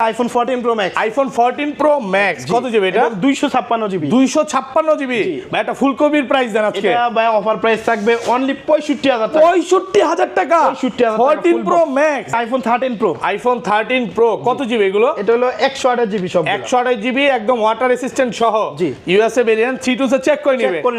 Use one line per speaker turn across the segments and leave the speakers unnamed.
IPhone 14 pro max.
IPhone 14 pro max কত GB এটা?
256 GB.
256 GB ভাই, এটা ফুল কপির প্রাইস দেন আজকে।
এটা ভাই অফার প্রাইস থাকবে অনলি 65000 টাকা।
65000 টাকা
65000
14 pro max.
IPhone 13 pro.
IPhone 13 pro কত জিবি এগুলো?
এটা হলো 128 জিবি সব।
128 জিবি একদম ওয়াটার রেসিস্ট্যান্ট সহ।
জি।
ইউএসএ ভেরিয়েন্ট 3 সে চেক করে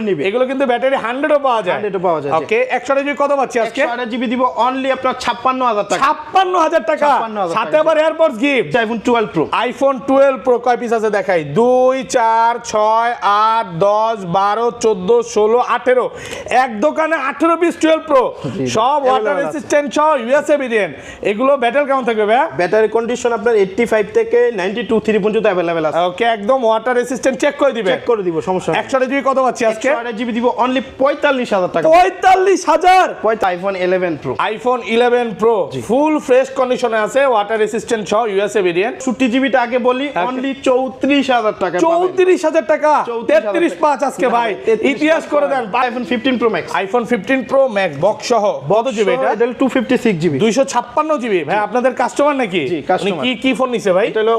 নিবে। এগুলো কিন্তু ব্যাটারি 100 ও পাওয়া যায়।
100 ও পাওয়া যায়।
ওকে 128 জিবি কত পাচ্ছি আজকে?
128 জিবি দিব অনলি আপনার 56000 টাকা।
56000 টাকা
56000
সাথে আবার AirPods gift.
IPhone 12 pro.
IPhone 12 pro কয় পিস আছে দেখাই? 2 4 6 8 10 12 14 16 18 এক দোকানে 18 পিস 12 প্রো সব ওয়াটার রেসিস্ট্যান্ট সহ ইউএসএ ভেরিয়েন্ট। এগুলো ব্যাটারি কেমন থাকবে ভাই?
ব্যাটারি কন্ডিশন আপনার 85 থেকে 92 3 পর্যন্ত अवेलेबल আছে।
ওকে একদম ওয়াটার রেসিস্ট্যান্ট চেক করে দিবে।
চেক করে দিব, সমস্যা নেই।
128 জিবি কত পাচ্ছি আজকে?
128 জিবি দিব অনলি 45000 টাকা।
45000
iPhone 11 pro.
IPhone 11 pro full fresh কন্ডিশনে আছে ওয়াটার রেসিস্ট্যান্ট সহ ইউএসএ ভেরিয়েন্ট।
60 জিবিটা আগে বলি অনলি 34000 টাকা।
34000 টাকা 33.5 আজকে ভাই ইতিহাস করে দেন।
IPhone 15 pro max.
IPhone 15 pro max box সহ কত জিবি এটা?
এটা 256 জিবি।
256 জিবি ভাই আপনাদের কাস্টমার নাকি?
জি, customer।
কি ফোন নিছে ভাই?
এটা হলো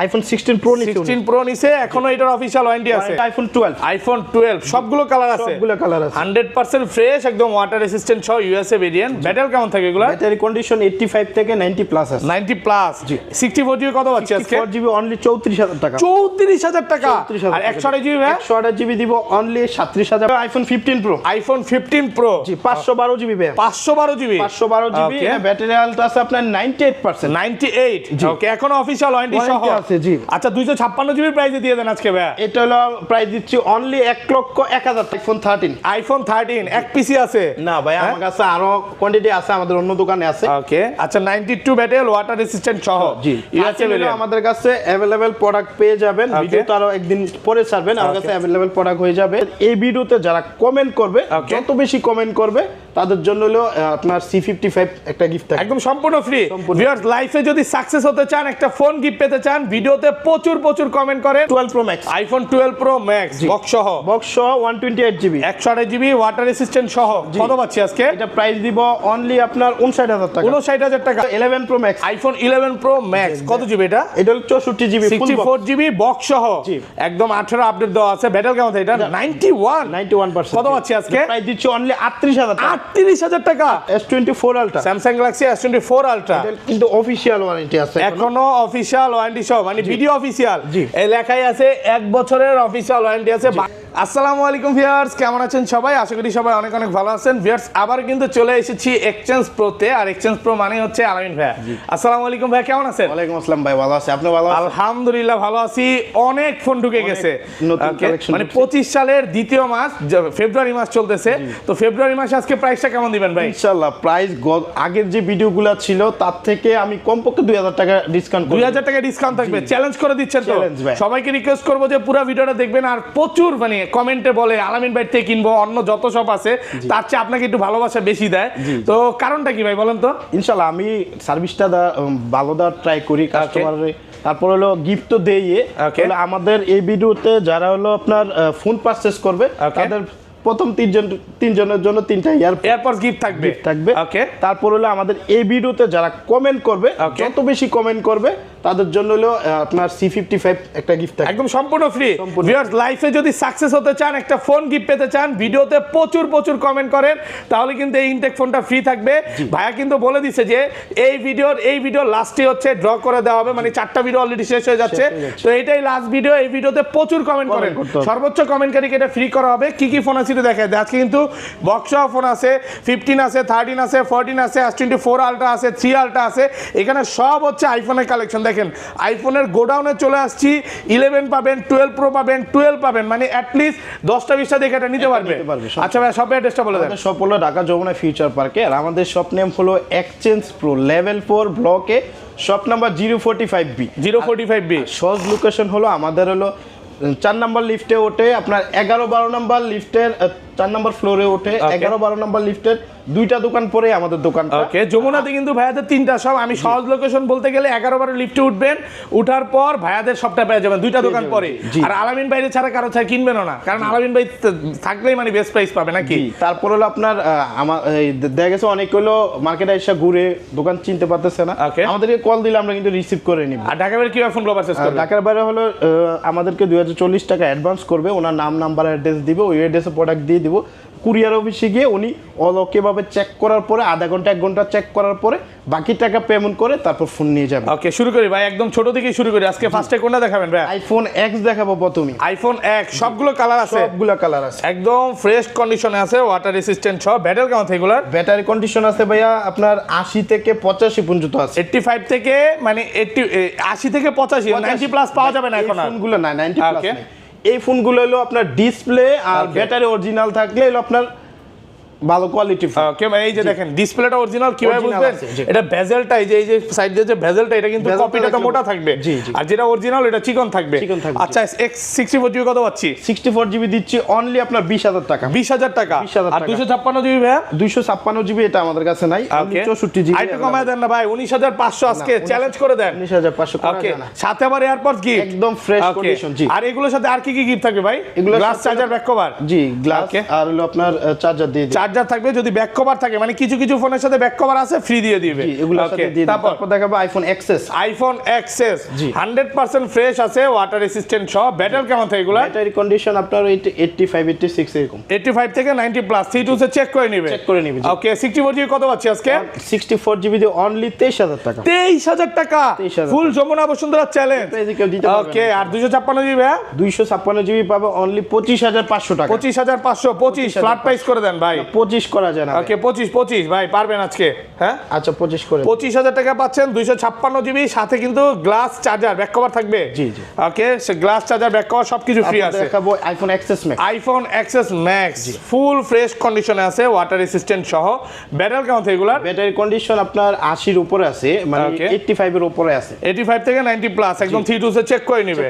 আইফোন 16 প্রো নিছে।
16 প্রো নিছে, এখনো এটার অফিশিয়াল ওয়ারেন্টি আছে।
আইফোন 12।
আইফোন 12 সবগুলো কালার আছে।
সবগুলো কালার আছে।
100% ফ্রেশ একদম ওয়াটার রেসিস্ট্যান্ট সহ ইউএসএ ভেরিয়েন্ট। ব্যাটারি কেমন থাকে এগুলা?
ব্যাটারি কন্ডিশন 85 থেকে 90 প্লাস আছে।
90 প্লাস। 64 জিবি কত পাচ্ছি আজকে?
64 জিবি অনলি 34000 টাকা।
34000 টাকা। আর 128 জিবি ভাই?
128 জিবি দিব only 37000। IPhone 15 pro.
IPhone 15 pro
জি 512 জিবি ভাই।
512 জিবি।
512 জিবি ব্যাটারি হেলথ আছে আপনার 98%।
98 ওকে এখনো অফিশিয়াল ওয়ারেন্টি সহ
আছে। জি
আচ্ছা 256 জিবি প্রাইসে দিয়ে দেন আজকে ভাই।
এটা হলো প্রাইস দিচ্ছি অনলি 1,01,000 আইফোন 13।
আইফোন 13 এক পিসি আছে
না ভাই আমার কাছে আরো কোয়ান্টিটি আছে, আমাদের অন্য দোকানে আছে।
ওকে আচ্ছা 92 ব্যাটারি ওয়াটার রেসিস্ট্যান্ট সহ।
জি
ইউএসএ
আমাদের কাছে अवेलेबल প্রোডাক্ট পেয়ে যাবেন। ভিডিও তো আরো একদিন পরে ছাড়বেন, আমার কাছে अवेलेबल প্রোডাক্ট হয়ে যাবে। এই ভিডিওতে যারা কমেন্ট করবে, যত বেশি কমেন্ট করবে তাদের জন্য হলো আপনার C55 একটা গিফট থাকবে
একদম সম্পূর্ণ ফ্রি। ভিউয়ার্স লাইফে যদি সাকসেস হতে চান, একটা ফোন গিফট পেতে চান, ভিডিওতে প্রচুর কমেন্ট করেন।
12 pro max.
IPhone 12 pro max box সহ।
বক্স সহ 128 জিবি।
128 জিবি ওয়াটার রেসিস্ট্যান্ট সহ কত পাচ্ছি আজকে?
এটা প্রাইস দিব অনলি আপনার 59000 টাকা।
59000 টাকা।
11 pro max.
IPhone 11 pro max কত জিবি এটা?
এটা হলো 64 জিবি
64 জিবি বক্স সহ একদম 18 আপডেট দেওয়া আছে। ব্যাটারি কেমন থাকে এটা?
91%
কত পাচ্ছি আজকে?
প্রাইস দিচ্ছি অনলি 38000 টাকা।
38000 টাকা।
S24 ultra.
Samsung Galaxy S24 ultra
কিন্তু অফিশিয়াল ওয়ারেন্টি আছে
এখনো অফিশিয়াল ওয়ারেন্টি সহ, মানে ভিডিও অফিশিয়াল এই লেখাই আছে 1 বছরের অফিশিয়াল ওয়ারেন্টি আছে। আসসালামু আলাইকুম ভিউয়ার্স, কেমন আছেন সবাই? আশা করি সবাই অনেক ভালো আছেন। ভিউয়ার্স আবার কিন্তু চলে এসেছি এক্সচেঞ্জ প্রোতে, আর এক্সচেঞ্জ প্রো মানে হচ্ছে আলামিন ভাই। আসসালামু আলাইকুম ভাই, কেমন আছেন?
ওয়ালাইকুম আসসালাম ভাই, ভালো আছি। আপনি ভালো আছেন?
আলহামদুলিল্লাহ ভালো আছি। অনেক ফোন ঢুকে গেছে
নতুন কালেকশন,
মানে 25 সালের দ্বিতীয় মাস ফেব্রুয়ারি মাস চলতেছে। তো ফেব্রুয়ারি মাসে আজকে প্রাইসটা কেমন দিবেন ভাই?
ইনশাআল্লাহ প্রাইস আগের যে ভিডিওগুলো ছিল তার থেকে আমি কমপক্ষে 2000 টাকা ডিসকাউন্ট করব।
2000 টাকা ডিসকাউন্ট থাকবে। চ্যালেঞ্জ করে দিচ্ছেন তো? সবাইকে রিকোয়েস্ট করব যে পুরো ভিডিওটা দেখবেন, আর প্রচুর মানে কমেন্টে বলে আলামিন ভাই থেকে কিনবো, অন্য যত শপ আছে তার চেয়ে আপনাকে একটু ভালোবাসা বেশি দেয়। তো কারণটা কি ভাই বলেন তো?
ইনশাআল্লাহ আমি সার্ভিসটা ভালো দেওয়ার ট্রাই করি কাস্টমারের। তারপর হলো গিফট তো দেই। তাহলে আমাদের এই ভিডিওতে যারা হলো আপনার ফোন পারচেজ করবে তাদের প্রথম তিনজনের জন্য 3টা এয়ারপডস গিফট থাকবে।
ওকে
তারপর হলো আমাদের এই ভিডিওতে যারা কমেন্ট করবে, যত বেশি কমেন্ট করবে তাদের জন্য হলো আপনার C55 একটা গিফট থাকবে
একদম সম্পূর্ণ ফ্রি। ভিউয়ার্স লাইফে যদি সাকসেস হতে চান, একটা ফোন গিফট পেতে চান, ভিডিওতে প্রচুর কমেন্ট করেন, তাহলে কিন্তু এই ইনটেক ফোনটা ফ্রি থাকবে। ভাইয়া কিন্তু বলে দিছে যে এই ভিডিও লাস্টে হচ্ছে ড্র করে দেওয়া হবে, মানে 4টা ভিডিও অলরেডি শেষ হয়ে যাচ্ছে। তো এটাই লাস্ট ভিডিও। এই ভিডিওতে প্রচুর কমেন্ট করেন, সর্বোচ্চ কমেন্টকারীকে এটা ফ্রি করা হবে। কি ফোন আছে দেখায় আজকে কিন্তু বক্স ফোন আছে, 15 আছে, 13 আছে, 14 আছে, S24 আলট্রা আছে, 3 আলট্রা আছে। এখানে সব হচ্ছে আইফোনের কালেকশন। দেখেন আইফোনের গোডাউনে চলে আসছি। 11 পাবেন, 12 প্রো পাবেন, 12 পাবেন, মানে অ্যাটলিস্ট 10টা 20টা দেখে এটা নিতে পারবে। আচ্ছা ভাই শপের অ্যাড্রেসটা বলে দেন।
শপ হলো ঢাকা যমুনা ফিউচার পার্কে, আর আমাদের শপ নেম হলো এক্সচেঞ্জ প্রো লেভেল 4 ব্লকে, শপ নাম্বার 045B।
045B
সহজ লোকেশন হলো আমাদের হলো 4 নাম্বার লিফটে ওঠে আপনার 11-12 নাম্বার লিফটের 4 নম্বর ফ্লোরে ওঠে, 11-12 নম্বর লিফটের 2টা দোকান পরে আমাদের দোকানটা।
ওকে, যমুনাতে কিন্তু ভাইয়াদের 3টা শপ। আমি সহজ লোকেশন বলতে গেলে 11-12 লিফটে উঠবেন, উঠার পর ভাইয়াদের সবটা পেয়ে যাবেন 2টা দোকান পরে। আর আলামিন ভাই ছাড়া কারো ছাড়া কিনবেনও না, কারণ আলামিন ভাই থাকলেই মানে বেস্ট প্রাইস পাবে নাকি।
তারপর হলো আপনার আমার দেখা গেছে অনেক হলো মার্কেটে এসে ঘুরে দোকান চিনতে পারতেছে না, আমাদেরকে কল দিলে আমরা কিন্তু রিসিভ করে নিব।
আর ঢাকার বাইরে কিভাবে ফোন পারচেজ করবে?
ঢাকার বাইরে হলো আমাদেরকে 2040 টাকা অ্যাডভান্স করবে, ওনার নাম নাম্বার অ্যাড্রেস দিবে, ওই অ্যাড্রেসে প্রোডাক্ট দিয়ে দিব। কুরিয়ার অফিসে গিয়ে উনি ওকেভাবে চেক করার পরে আধা ঘন্টা 1 ঘন্টা চেক করার পরে বাকি টাকা পেমেন্ট করে তারপর ফোন নিয়ে যাবে।
ওকে, শুরু করি ভাই, একদম ছোট থেকেই শুরু করি। আজকে ফার্স্টে কোনটা দেখাবেন ভাই?
আইফোন এক্স দেখাবো প্রথমে।
আইফোন এক্স সবগুলো কালার আছে?
সবগুলো কালার আছে,
একদম ফ্রেশ কন্ডিশনে আছে, ওয়াটার রেসিস্ট্যান্ট সব। ব্যাটারি কেমন থাকে এগুলার?
ব্যাটারি কন্ডিশন আছে ভাইয়া আপনার 80 থেকে 85 পর্যন্ত আছে।
85 থেকে মানে 80 থেকে 85, 90 প্লাস পাওয়া যাবে না এখন আর?
ফোনগুলো না 90 প্লাস নাই। এই ফোনগুলো হলো আপনার ডিসপ্লে আর ব্যাটারি অরিজিনাল থাকলে হলো আপনার ভালো কোয়ালিটি ফোন।
ওকে, মানে এই যে দেখেন ডিসপ্লেটা অরিজিনাল, কিভাবে বুঝবেন? এটা বেজেলটা, এই যে সাইড দিয়ে যে বেজেলটা, এটা কিন্তু কপিটা তো মোটা থাকবে, আর যেটা অরিজিনাল এটা চিকন থাকবে। আচ্ছা, X64 কত পাচ্ছি?
64 জিবি দিচ্ছি অনলি আপনার 20,000 টাকা।
20,000 টাকা। আর 256 জিবি ভাই?
256 জিবি এটা আমাদের কাছে নাই, 64 জিবি।
আইটু কমায় দেন না ভাই, 19,500 আজকে চ্যালেঞ্জ করে দেন।
19,500 করা যায় না।
সাথে আবার এয়ারপডস গিফট,
একদম ফ্রেশ কন্ডিশন। জি,
আর এগুলোর সাথে আর কি কি গিফট থাকবে ভাই? Glass charger, back cover.
জি, গ্লাস আর হলো আপনার চার্জার দিয়ে দিই।
চার্জার থাকবে, যদি ব্যাক কভার থাকে, মানে কিছু কিছু ফোনের সাথে ব্যাক কভার আছে, ফ্রি দিয়ে দিবে।
জি, এগুলোর সাথে দিয়ে দিই। তারপর দেখাবো iPhone XS.
IPhone XS 100% fresh আছে, ওয়াটার রেসিস্ট্যান্ট সব। ব্যাটারি কেমন থাকে এগুলা?
ব্যাটারি কন্ডিশন আপনার 85 86 এরকম।
85 থেকে 90 প্লাস। C2 সে চেক করে নিবে,
চেক করে নিবে।
ওকে, 64 জিবি কত পাচ্ছি আজকে?
64 জিবি দিয়ে অনলি 23,000 টাকা।
23,000 টাকা, ফুল যমুনা বসুন্ধরা চ্যালেঞ্জ। ওকে, আর 256 জিবি?
256 জিবি পাবে অনলি 25,500 টাকা।
25,500, 25 ফ্ল্যাট প্রাইস করে দেন ভাই।
25 করা যায় না।
ওকে, 25 ভাই পারবেন আজকে? হ্যাঁ,
আচ্ছা 25 করে।
25,000 টাকা পাচ্ছেন, 256 জিবি, সাথে কিন্তু গ্লাস চার্জার, ব্যাক কভার থাকবে।
জি জি।
ওকে, সে গ্লাস চার্জার, ব্যাক কভার সবকিছু ফ্রি আছে।
দেখাবো iPhone XS max.
IPhone XS max full fresh কন্ডিশনে আছে, ওয়াটার রেসিস্ট্যান্ট সহ। ব্যাটারি কেমন থাকে এগুলার?
ব্যাটারি কন্ডিশন আপনার 80 এর উপরে আছে, মানে 85 এর উপরে আছে।
85 থেকে 90 প্লাস, একদম 3 সে চেক করে নিবে।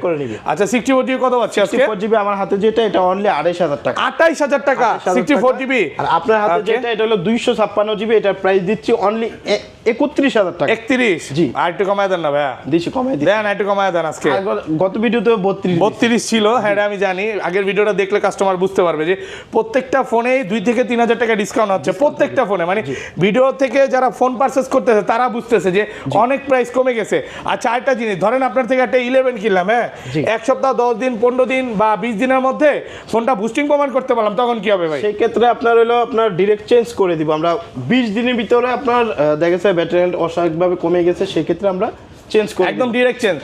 আচ্ছা, 64 জিবি কত পাচ্ছি আজকে?
64 জিবি আমার হাতে যেটা, এটা অনলি 28,000 টাকা।
28,000 টাকা 64 জিবি।
আর আপনার হাতে যেটা, এটা হলো 256 জিবি, এটা প্রাইস দিচ্ছি অনলি 31,000 টাকা।
31?
জি।
আর একটু কমায় দেন না ভাইয়া।
দিছি, কমাই দিই।
দেন, একটু কমায় দেন আজকে।
গত ভিডিওতে
32 ছিল, হ্যাঁ আমি জানি। আগের ভিডিওটা দেখলে কাস্টমার বুঝতে পারবে যে প্রত্যেকটা ফোনে 2 থেকে 3,000 টাকা ডিসকাউন্ট হচ্ছে প্রত্যেকটা ফোনে। মানে ভিডিও থেকে যারা ফোন পারচেজ করতেছে তারা বুঝতেছে যে অনেক প্রাইস কমে গেছে। আচ্ছা, আরেকটা জিনিস, ধরেন আপনার থেকে একটা 11 কিনলাম, হ্যাঁ, এক সপ্তাহ 10 দিন 15 দিন বা 20 দিনের মধ্যে ফোনটা বুস্টিং প্রমাণ করতে পারলাম, তখন কি হবে ভাই?
সেই ক্ষেত্রে আপনার হলো আপনার ডিরেক্ট চেঞ্জ করে দিব আমরা। 20 দিনের ভিতরে আপনার দেখা গেছে ব্যাটারি অস্বাভাবিকভাবে কমে গেছে, সেই ক্ষেত্রে আমরা চেঞ্জ করে
একদম ডাইরেক্ট চেঞ্জ।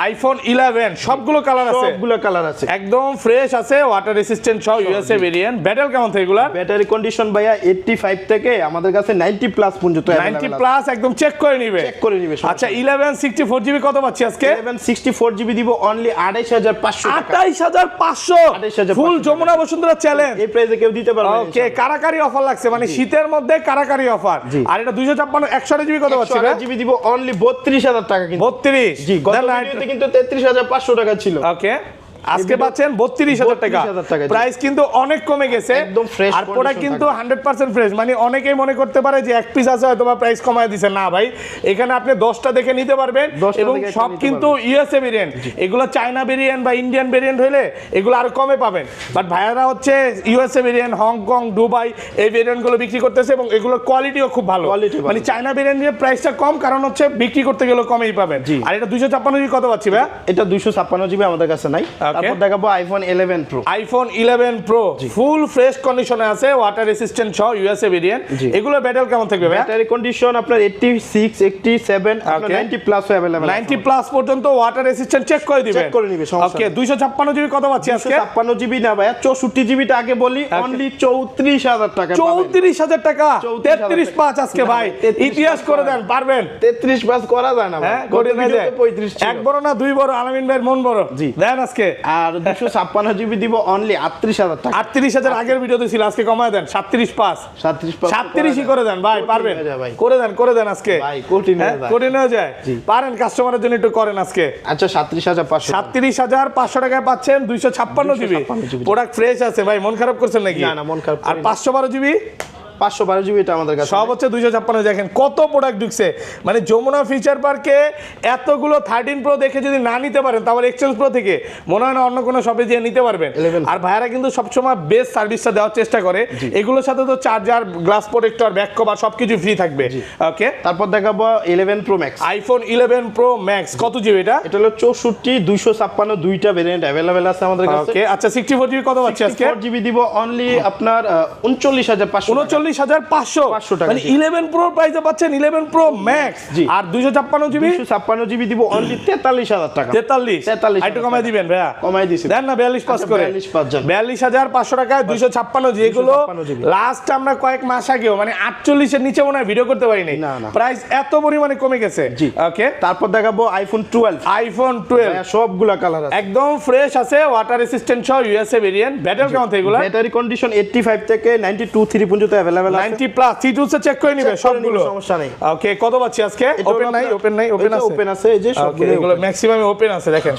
আইফোন 11
সবগুলো কালার আছে,
সবগুলো কালার আছে,
একদম ফ্রেশ আছে, ওয়াটার রেসিস্ট্যান্ট সহ, ইউএসএ ভেরিয়েন্ট। ব্যাটারি কেমন থাকে এগুলা?
ব্যাটারি কন্ডিশন ভাইয়া 85 থেকে আমাদের কাছে 90 প্লাস পর্যন্ত।
90 প্লাস একদম চেক করে নিবে,
চেক করে নিবে।
আচ্ছা, 11 64 জিবি কত পাচ্ছি আজকে?
11 64 জিবি দিব অনলি 28,500 টাকা।
28,500 ফুল যমুনা বসুন্ধরা চ্যালেঞ্জ।
এই প্রাইসে কেউ দিতে পারবে না।
ওকে, কারাকারি অফার লাগছে, মানে শীতের মধ্যে কারাকারি অফার। আর এটা 256 100 জিবি কত পাচ্ছি?
100 জিবি দিব অনলি 32,000 টাকা। কিন্তু
32?
জি, গত ভিডিওতে কিন্তু 33,500 টাকা ছিল।
ওকে, আজকে পাচ্ছেন 32,000 টাকা। প্রাইস কিন্তু অনেক কমে গেছে,
একদম ফ্রেশ।
আর প্রোডাক্ট কিন্তু 100% ফ্রেশ। মানে অনেকেই মনে করতে পারে যে এক পিস আছে হয়তো বা প্রাইস কমায় দিছে, না ভাই, এখানে আপনি 10টা দেখে নিতে পারবেন, এবং সব কিন্তু ইউএসএ ভেরিয়েন্ট। এগুলো চায়না ভেরিয়েন্ট বা ইন্ডিয়ান ভেরিয়েন্ট হলে এগুলো আরো কমে পাবেন, বাট ভাইয়ারা হচ্ছে ইউএসএ ভেরিয়েন্ট, হংকং, দুবাই এই ভেরিয়েন্টগুলো বিক্রি করতেছে, এবং এগুলোর কোয়ালিটিও খুব ভালো। মানে চায়না ভেরিয়েন্টের প্রাইসটা কম, কারণ হচ্ছে বিক্রি করতে গেলে কমই পাবেন। আর এটা 256 জিবি কত পাচ্ছি ভাই?
এটা 256 জিবি আমাদের কাছে নাই। তারপর দেখাবো iPhone 11 pro.
IPhone 11 pro full fresh কন্ডিশনে আছে, ওয়াটার রেসিস্ট্যান্ট সহ, ইউএসএ ভেরিয়েন্ট। এগুলো ব্যাটারি কেমন থাকবে ভাই?
ব্যাটারি কন্ডিশন আপনার 86 87 আপনার 90 প্লাস अवेलेबल।
90 প্লাস পর্যন্ত ওয়াটার রেসিস্ট্যান্ট চেক করে দিবেন,
চেক করে নিবে।
ওকে, 256 জিবি কত পাচ্ছি আজকে?
256 জিবি না ভাই, 64 জিবিটা আগে বলি অনলি 34,000 টাকা।
34,000 টাকা। 33 পাঁচ আজকে ভাই, ইতিহাস করে দেন, পারবেন?
33 পাস করা যায় না ভাই,
হ্যাঁ, করে দেন।
35 ছিল।
এক বড় না দুই বড়, আলামিন ভাইয়ের মন বড়।
জি,
দেন আজকে
আর 256 জিবি দিব অনলি 38000 টাকা।
38000 আগের ভিডিওতে ছিল, আজকে কমায় দেন 37.5 37ই করে দেন ভাই, পারবেন? করে দেন আজকে
ভাই, কঠিন
হয়ে যায়। পারেন, কাস্টমারের জন্য একটু করেন আজকে।
আচ্ছা 37500
37500 টাকায় পাচ্ছেন 256 জিবি। প্রোডাক্ট ফ্রেশ আছে ভাই, মন খারাপ করছেন নাকি?
না মন খারাপ।
আর 512 জিবি
512 জিবি এটা আমাদের কাছে
সব হচ্ছে 256। দেখেন কত প্রোডাক্ট ঢুকছে, মানে যমুনা ফিচার পার্কে এতগুলো 13 প্রো দেখে যদি না নিতে পারেন তাহলে এক্সচেঞ্জ প্রো থেকে মনে হয় না অন্য কোনো শপে দিয়ে নিতে পারবেন। আর ভাইয়ারা কিন্তু সবসময় বেস্ট সার্ভিসটা দেওয়ার চেষ্টা করে। এগুলোর সাথে তো charger, glass protector, back cover সবকিছু ফ্রি থাকবে। ওকে,
তারপর দেখাবো 11 pro max.
IPhone 11 pro max কত জিবি এটা?
এটা হলো 64 256 দুইটা ভেরিয়েন্ট अवेलेबल আছে আমাদের কাছে।
ওকে, আচ্ছা 64 জিবি কত পাচ্ছি আজকে?
64 জিবি দিব অনলি আপনার 39500
39500
টাকা।
মানে 11 প্রো প্রাইসে পাচ্ছেন 11 প্রো ম্যাক্স। আর 256 জিবি
256 জিবি দিব অনলি 43000 টাকা।
43 একটু কমাই দিবেন ভাইয়া?
কমাই দিছি,
দেন না 42 পাস করে। 42500 টাকায় 256 যেগুলো লাস্ট আমরা কয়েক মাস আগেও মানে 48 এর নিচে মনে হয় ভিডিও করতে পারি নাই, প্রাইস এত পরিমাণে কমে গেছে। ওকে,
তারপর দেখাবো আইফোন 12।
আইফোন 12
সবগুলা কালার আছে,
একদম ফ্রেশ আছে, ওয়াটার রেসিস্ট্যান্ট সহ ইউএসএ ভেরিয়েন্ট। ব্যাটারি কেমন থাকে এগুলা?
ব্যাটারি কন্ডিশন 85 থেকে 92 3 পর্যন্ত अवेलेबल আছে।
90 প্লাস C2 সে চেক করে নিবে সবগুলো,
সমস্যা নেই।
ওকে, কত পাচ্ছি আজকে? ওপেন নাই ওপেন আছে,
ওপেন আছে এই যে সবগুলো
এগুলো ম্যাক্সিমাম ওপেন আছে দেখেন।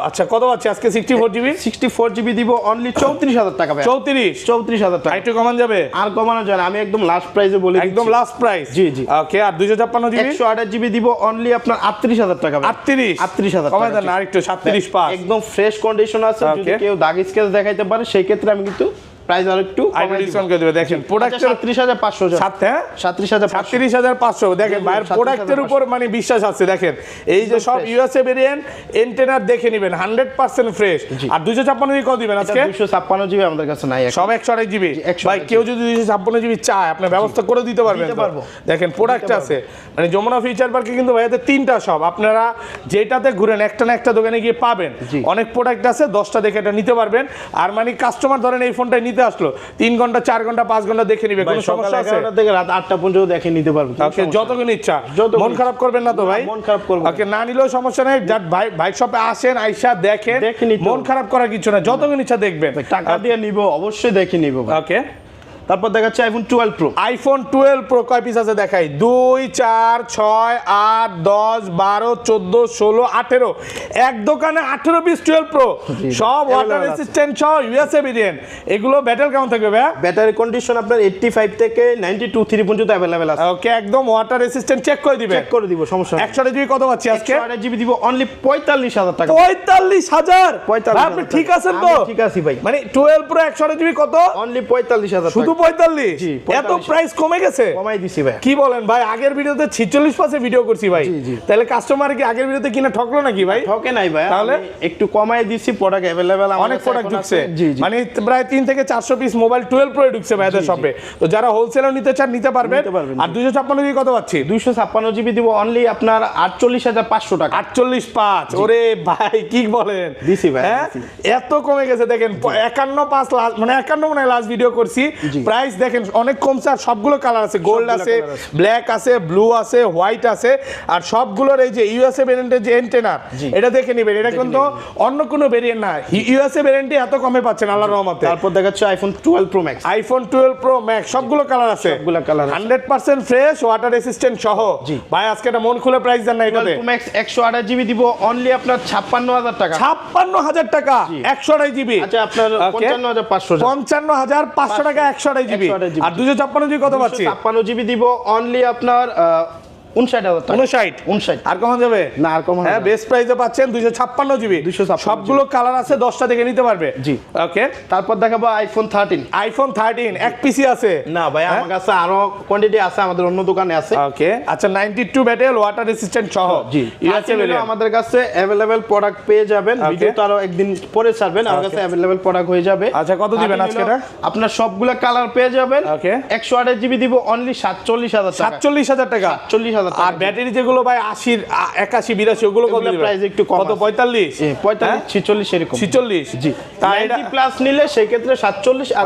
আচ্ছা কত পাচ্ছি আজকে? 64 জিবি
64 জিবি দিব অনলি 34000 টাকা ভাই। 34000 টাকা।
একটু কমান যাবে?
আর কমানো যায় না, আমি একদম লাস্ট প্রাইসে বলে দিচ্ছি,
একদম লাস্ট প্রাইস।
জি জি।
ওকে, আর 256 জিবি
128 জিবি দিব অনলি আপনার 38000 টাকা ভাই।
38000
কমাই
দেন আর একটু 37 পাস।
একদম ফ্রেশ কন্ডিশন আছে, যদি কেউ দাগ স্কেচ দেখাইতে পারে সেই ক্ষেত্রে আমি কিন্তু প্রাইস আর একটু
কমাই ডিসকাউন্ট করে দেব। দেখেন প্রোডাক্টের
37500
হ্যাঁ 37500 দেখেন ভাইয়ের প্রোডাক্টের উপর মানে বিশ্বাস আছে। দেখেন এই যে সব ইউএসএ ভেরিয়েন্ট এন্টেনার দেখে নেবেন 100% ফ্রেশ। আর 256 জিবি কত দিবেন আজকে?
256 জিবি আমাদের কাছে নাই,
সব 128 জিবি। ভাই কেউ যদি 256 জিবি চায় আপনি ব্যবস্থা করে দিতে পারবেন। দেখেন প্রোডাক্ট আছে, মানে যমুনা ফিচার পার্কে কিন্তু ভাইয়াদের 3টা শপ, আপনারা যেটাতে ঘুরেন একটা না একটা দোকানে গিয়ে পাবেন। অনেক প্রোডাক্ট আছে, 10টা দেখে এটা নিতে পারবেন। আর মানে কাস্টমার ধরেন এই ফোনটা নিতে আসলো 3 ঘন্টা 4 ঘন্টা 5 ঘন্টা দেখে নিবে, কোনো সমস্যা আছে?
সকাল থেকে রাত 8টা পর্যন্ত দেখে নিতে পারবেন।
ওকে, যতক্ষণ ইচ্ছা। মন খারাপ করবেন না তো ভাই?
মন খারাপ করব
ওকে, না নিলেও সমস্যা নাই, জাস্ট ভাই শপে আসেন, আইসা দেখেন, মন খারাপ করার কিছু না, যতক্ষণ ইচ্ছা দেখবেন।
টাকা দিয়ে নিব, অবশ্যই দেখে নিব।
ওকে,
তারপর দেখাচ্ছে আইফোন 12 প্রো।
আইফোন 12 প্রো কয় পিস আছে দেখাই? 2 4 6 8 10 12 14 16 18, এক দোকানে 18 পিস 12 প্রো, সব ওয়াটার রেসিস্ট্যান্ট সহ ইউএসএ ভেরিয়েন্ট। এগুলো ব্যাটারি কেমন থাকবে ভাই?
ব্যাটারি কন্ডিশন আপনার 85 থেকে 92 3 পর্যন্ত अवेलेबल আছে।
ওকে, একদম ওয়াটার রেসিস্ট্যান্ট চেক করে দিবেন।
চেক করে দিব, সমস্যা নেই।
128 জিবি কত পাচ্ছি আজকে?
128 জিবি দিব অনলি 45000 টাকা।
45000?
45000
আপনি ঠিক আছেন তো?
ঠিক আছি ভাই।
মানে 12 প্রো 128 জিবি কত?
অনলি 45000 টাকা।
শুধু 45? এত প্রাইস কমে গেছে?
কমাই দিছি ভাই।
কি বলেন ভাই? আগের ভিডিওতে 46% ভিডিও করছি ভাই, তাহলে কাস্টমার কি আগের ভিডিওতে কিনা ঠকলো নাকি ভাই?
ঠকে নাই ভাই,
তাহলে
একটু কমাই দিছি, প্রোডাক্ট अवेलेबल আমাদের
অনেক প্রোডাক্ট ঢুকছে,
জি জি,
মানে প্রায় 3 থেকে 400 পিস মোবাইল 12 প্রো ঢুকছে ভাইদের শপে। তো যারা হোলসেলও নিতে চান নিতে পারবেন। আর 256 জিবি কত পাচ্ছি?
256 জিবি দিব অনলি আপনার 48500 টাকা।
48.5? ওরে ভাই কি বলেন?
দিছি ভাই,
হ্যাঁ এত কমে গেছে। দেখেন 51.5 লাস্ট, মানে 51 মানে লাস্ট ভিডিও করছি। প্রাইস দেখেন অনেক কমছে। আর সবগুলো কালার আছে, গোল্ড আছে, ব্ল্যাক আছে, ব্লু আছে, হোয়াইট আছে। আর সবগুলোর এই যে ইউএসএ ভেরিয়েন্টের যে এন্টেনার, এটা দেখে নেবেন, এটা কিন্তু অন্য কোনো ভেরিয়েন্ট না, ইউএসএ ভেরিয়েন্টে এত কমে পাচ্ছেন আল্লাহর রহমতে।
তারপর দেখাচ্ছে iPhone 12 pro max.
IPhone 12 pro max সবগুলো কালার আছে,
সবগুলো কালার
100% ফ্রেশ, ওয়াটার রেসিস্ট্যান্ট সহ। ভাই আজকে এটা মন খুলে প্রাইস দেন না এটাতে?
12 প্রো ম্যাক্স 128 জিবি দিব অনলি আপনার 56000 টাকা।
56000 টাকা 128 জিবি।
আচ্ছা আপনার 55500
55500 টাকা 128 জিবি। আর 256 জিবি কত পাচ্ছি?
256 জিবি দিব অনলি আপনার 59000 টাকা। 59
আর কমান যাবে
না? আর কমান,
হ্যাঁ বেস্ট প্রাইসে পাচ্ছেন 256 জিবি। সবগুলো কালার আছে, 10টা দেখে নিতে পারবে।
জি
ওকে,
তারপর দেখাবো আইফোন 13।
আইফোন 13 এক পিসি আছে
না ভাই, আমার কাছে আরো কোয়ান্টিটি আছে, আমাদের অন্য দোকানে আছে।
ওকে, আচ্ছা 92 ব্যাটারি, ওয়াটার রেসিস্ট্যান্ট সহ।
জি, আমাদের কাছে अवेलेबल প্রোডাক্ট পেয়ে যাবেন। ভিডিও তো আরো একদিন পরে ছাড়বেন, আমার কাছে अवेलेबल প্রোডাক্ট হয়ে যাবে।
আচ্ছা কত দিবেন আজকে এটা?
আপনার সবগুলো কালার পেয়ে যাবেন।
ওকে,
128 জিবি দিব অনলি 47000 টাকা।
47000 টাকা।
47000 টাকা।
আর ব্যাটারি যেগুলো ভাই 80 81 82 ওগুলো কত দিবেন?
প্রাইস একটু কম,
কত 45
46 এরকম।
46
জি,
তাই
90 প্লাস নিলে সেই ক্ষেত্রে 47, আর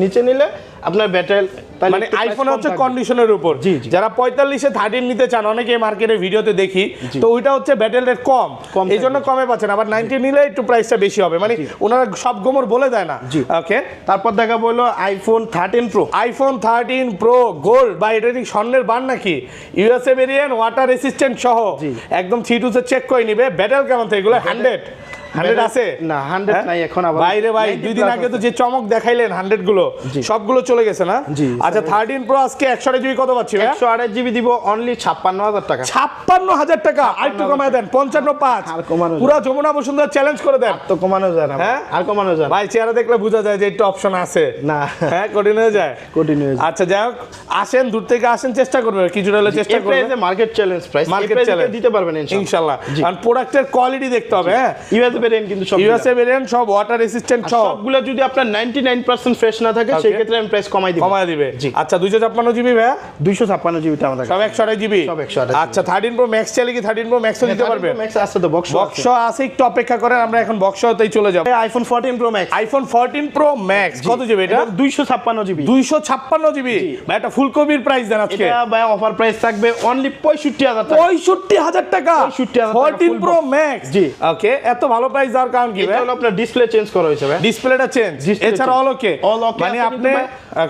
নিচে নিলে আপনার ব্যাটারি
মানে আইফোন হচ্ছে কন্ডিশনের উপর।
জি, জি।
যারা 45-এ 13 নিতে চান, অনেকে মার্কেটে ভিডিওতে দেখি, তো ওইটা হচ্ছে ব্যাটারি রেট কম, এই জন্য কমে পাচ্ছেন। আবার 90 নিলে একটু প্রাইসটা বেশি হবে, মানে ওনারা সব গোমর বলে দেয় না। ওকে,
তারপর দেখাবো হলো iPhone 13 pro.
IPhone 13 pro gold, বা এটা কি স্বর্ণের বান নাকি? ইউএসএ ভেরিয়েন্ট, ওয়াটার রেসিস্ট্যান্ট সহ, একদম থ্রি-টু চেক করে নিবে। ব্যাটারি কেমন থাকে এগুলো? 100 আছে
না, 100 নাই এখন। আবার
বাইরে ভাই 2 দিন আগে তো যে চমক দেখাইলেন 100 গুলো সবগুলো চলে গেছে না? আচ্ছা 13 প্রো আজকে 128 জিবি কত পাচ্ছি?
128 জিবি দিব অনলি 56,000 টাকা।
56,000 টাকা। আর একটু কমায় দেন, 55,500।
আর কমানো
পুরো যমুনা বসুন্ধরা চ্যালেঞ্জ করে দেন।
তো কমানো যায় না,
হ্যাঁ
আর কমানো যায় না
ভাই, চেহারা দেখলে বোঝা যায় যে একটু অপশন আছে
না।
হ্যাঁ, কঠিন হয়ে যায়,
কঠিন হয়ে যায়।
আচ্ছা যাই হোক, আসেন দূর থেকে আসেন, চেষ্টা করবেন কিছুটা হলে চেষ্টা
এই
করবেন।
প্রাইসে market challenge price,
market
market
challenge
দিতে পারবেন
ইনশাআল্লাহ। কারণ প্রোডাক্টের কোয়ালিটি দেখতে হবে। হ্যাঁ,
ইউএস ভেরিয়েন্ট কিন্তু সব
ইউএসএ ভেরিয়েন্ট সব ওয়াটার রেসিস্ট্যান্ট সব।
সবগুলো যদি আপনার 99% ফ্রেশ না থাকে সেই ক্ষেত্রে আমি প্রাইস কমাই দিব।
কমায় দিবে। আচ্ছা 256 জিবি ভাই,
256 জিবি টা আমাদের
সব 128 জিবি।
সব 128
আচ্ছা 13 প্রো ম্যাক্স চাইলে কি 13 প্রো ম্যাক্সও দিতে পারবে?
ম্যাক্স আছে তো, বক্স
বক্স আছে, একটু অপেক্ষা করেন, আমরা এখন বক্সতেই চলে যাব।
IPhone 14 pro max.
IPhone 14 pro max কত জিবি এটা?
256 জিবি।
256 জিবি ভাই, এটা ফুল কপির প্রাইস দেন আজকে।
এটা ভাই অফার প্রাইস থাকবে অনলি 65,000 টাকা।
65,000 টাকা
65,000
14 প্রো ম্যাক্স।
জি
ওকে, এত ভালো প্রাইস দেওয়ার কারণ কি ভাই?
এটা হলো আপনার ডিসপ্লে চেঞ্জ করা হয়েছে ভাই।
ডিসপ্লেটা চেঞ্জ, এছাড়া অল ওকে। মানে আপনি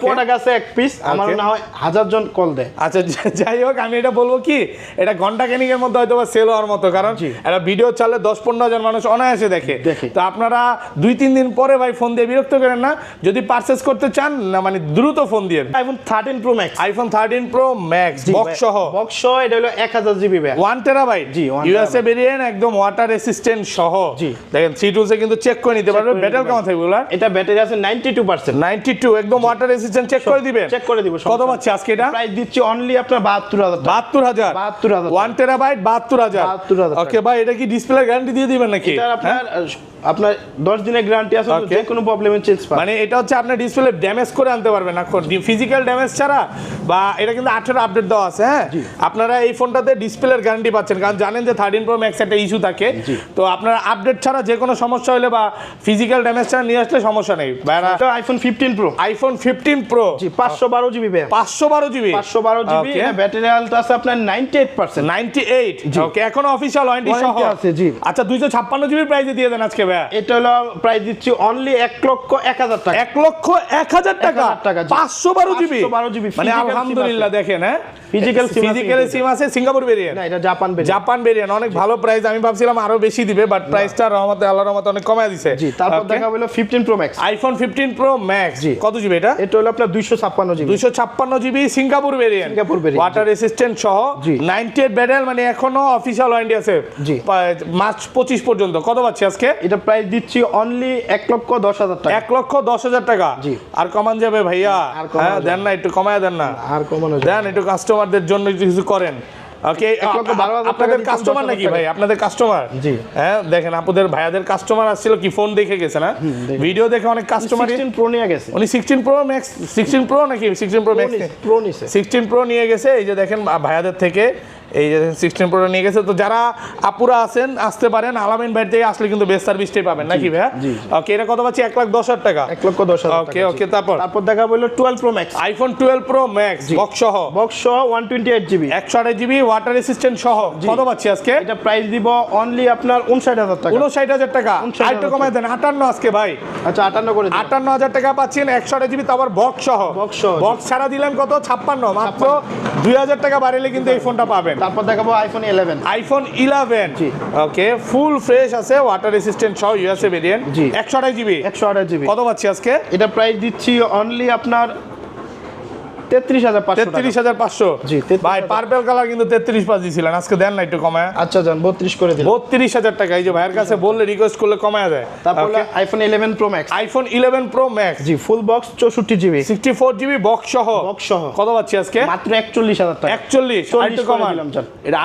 প্রোডাক্ট আছে এক পিস, আমার না হয় 1000 জন কল দেয়।
আচ্ছা যাই হোক, আমি এটা বলবো কি, এটা ঘন্টা খানিকের মধ্যে হয়তো বা সেল হওয়ার মতো, কারণ এটা ভিডিও চালে 10-15 জন মানুষ অনায়াসে দেখে। তো আপনারা 2-3 দিন পরে ভাই ফোন দিয়ে বিরক্ত করেন না, যদি পারচেজ করতে চান না, মানে দ্রুত ফোন দিয়ে।
IPhone 13 pro max.
IPhone 13 pro max box সহ।
বক্স সহ এটা হলো 1000 জিবি ভাই,
1 টেরাবাইট।
জি, 1
ইউএসএ ভেরিয়েন্ট, একদম ওয়াটার রেসিস্ট্যান্ট সহ।
জি
দেখেন থ্রি-টুতে কিন্তু চেক করে নিতে পারবেন। ব্যাটারি কেমন থাকবে এগুলা?
এটা ব্যাটারি আছে 92%।
92, একদম ওয়াটার রেসিস্ট্যান্ট চেক করে দিবেন।
চেক করে দিব।
কত পাচ্ছি আজকে এটা?
প্রাইস দিচ্ছি অনলি আপনার 72,000 টাকা।
72,000।
72,000
1 টেরাবাইট 72,000।
72,000
ওকে ভাই, এটা কি ডিসপ্লে গ্যারান্টি দিয়ে দিবেন নাকি?
এটা আপনার 10 দিনের গ্যারান্টি আছে, যে কোনো প্রবলেমে চেঞ্জ পাবেন।
মানে এটা হচ্ছে আপনার ডিসপ্লে ড্যামেজ করে আনতে পারবেন না, ফিজিক্যাল ড্যামেজ ছাড়া। বা এটা কিন্তু 18 আপডেট দেওয়া আছে। হ্যাঁ, আপনারা এই ফোনটাতে ডিসপ্লের গ্যারান্টি পাচ্ছেন, কারণ জানেন যে 13 প্রো ম্যাক্স একটা ইস্যু থাকে। তো আপনারা আপডেট ছাড়া যে কোনো সমস্যা হলে বা ফিজিক্যাল ড্যামেজ ছাড়া নিয়ে আসলে সমস্যা নেই।
এটা iPhone 15 pro.
IPhone 15 pro
512 GB ভাই।
512 জিবি।
512 জিবি। এটা ব্যাটারি হেলথ আছে আপনার 98%।
98। ওকে, এখনো অফিশিয়াল ওয়ারেন্টি সহ
আছে। জি
আচ্ছা 256 জিবি প্রাইসে দিয়ে দেন আজকে ভাই।
এটা হলো প্রাইস দিচ্ছি অনলি 1,01,000 টাকা।
1,01,000 টাকা 512 জিবি।
512 জিবি
মানে আলহামদুলিল্লাহ। দেখেন, হ্যাঁ
ফিজিক্যাল
সিম আছে, সিঙ্গাপুর ভেরিয়েন্ট
না, এটা জাপান
ভেরিয়েন্ট। অনেক ভালো প্রাইস, আমি ভাবছিলাম আরো বেশি দিবে, বাট প্রাইসটা রহমতে আল্লাহর রহমতে অনেক কমায় দিয়েছে।
জি তারপর দেখা হলো 15 pro max.
IPhone 15 pro max কত জিবি এটা?
এটা হলো আপনার 256 GB.
256 GB Singapore variant, water resistant সহ, 98 ব্যাটারি, মানে এখনো অফিশিয়াল ওয়ারেন্টি আছে
জি
মার্চ 25 পর্যন্ত। কত পাচ্ছি আজকে?
এটা প্রাইস দিচ্ছি অনলি 1,10,000 টাকা।
1,10,000 টাকা।
জি
আর কমান যাবে ভাইয়া? হ্যাঁ দেন না, একটু কমায় দেন না।
আর কমানো যাবে,
দেন একটু কাস্টমারদের জন্য কিছু করেন। ওকে,
1,12,000
আপনাদের কাস্টমার নাকি ভাই? আপনাদের কাস্টমার?
জি
হ্যাঁ, দেখেন আপুদের ভাইয়াদের কাস্টমার আসছিল কি, ফোন দেখে গেছে না, ভিডিও দেখে অনেক কাস্টমার।
16 প্রো নিয়ে গেছে
উনি 16 প্রো ম্যাক্স, 16 প্রো নাকি 16 প্রো ম্যাক্স
প্রো নিছে,
16 প্রো নিয়ে গেছে। এই যে দেখেন ভাইয়াদের থেকে এই যে 16 প্রো নিয়ে গেছে। তো যারা আপুরা আছেন আসতে পারেন, আলামিন ভাই থেকে আসলে কিন্তু বেস্ট সার্ভিসটাই পাবেন নাকি ভাইয়া? ওকে, এটা কত পাচ্ছি? 1,10,000 টাকা।
1,10,000
ওকে ওকে, তারপর
দেখা বললো 12 pro max.
IPhone 12 pro max box সহ
128 জিবি,
128 জিবি ওয়াটার রেসিস্ট্যান্ট সহ। কত পাচ্ছি আজকে?
এটা প্রাইস দিব অনলি আপনার 59,000 টাকা।
59,000 টাকা। আরেকটু কমায় দেন, 58 আজকে ভাই।
আচ্ছা 58 করে দিন।
58,000 টাকা পাচ্ছেন 128 জিবি, তারপর বক্স সহ। বক্স ছাড়া দিলেন কত? 56। মাত্র 2,000 টাকা বাড়াইলে কিন্তু এই ফোনটা পাবেন।
তারপর দেখাবো আইফোন 11।
আইফোন 11 ওকে, ফুল ফ্রেশ আছে, ওয়াটার রেসিস্ট্যান্ট সহ, ইউএসএ ভেরিয়েন্ট, 128 জিবি।
128 জিবি।
কত পাচ্ছি আজকে?
এটা প্রাইস দিচ্ছি অনলি আপনার 33,500 টাকা।
33,500।
জি
ভাই পার্পল কালার কিন্তু 33,500 দিছিলেন, আজকে দেন না একটু কমায়।
আচ্ছা যান 32 করে দিন।
32,000 টাকা। এই যে ভাইয়ের কাছে বললে রিকোয়েস্ট করলে কমায় দেয়।
তারপর iPhone 11 pro max.
IPhone 11 pro max
জি full box 64 GB,
64 GB box সহ।
বক্স সহ
কত পাচ্ছি আজকে?
মাত্র 41,000 টাকা।
41। আর একটু কমায়।
এটা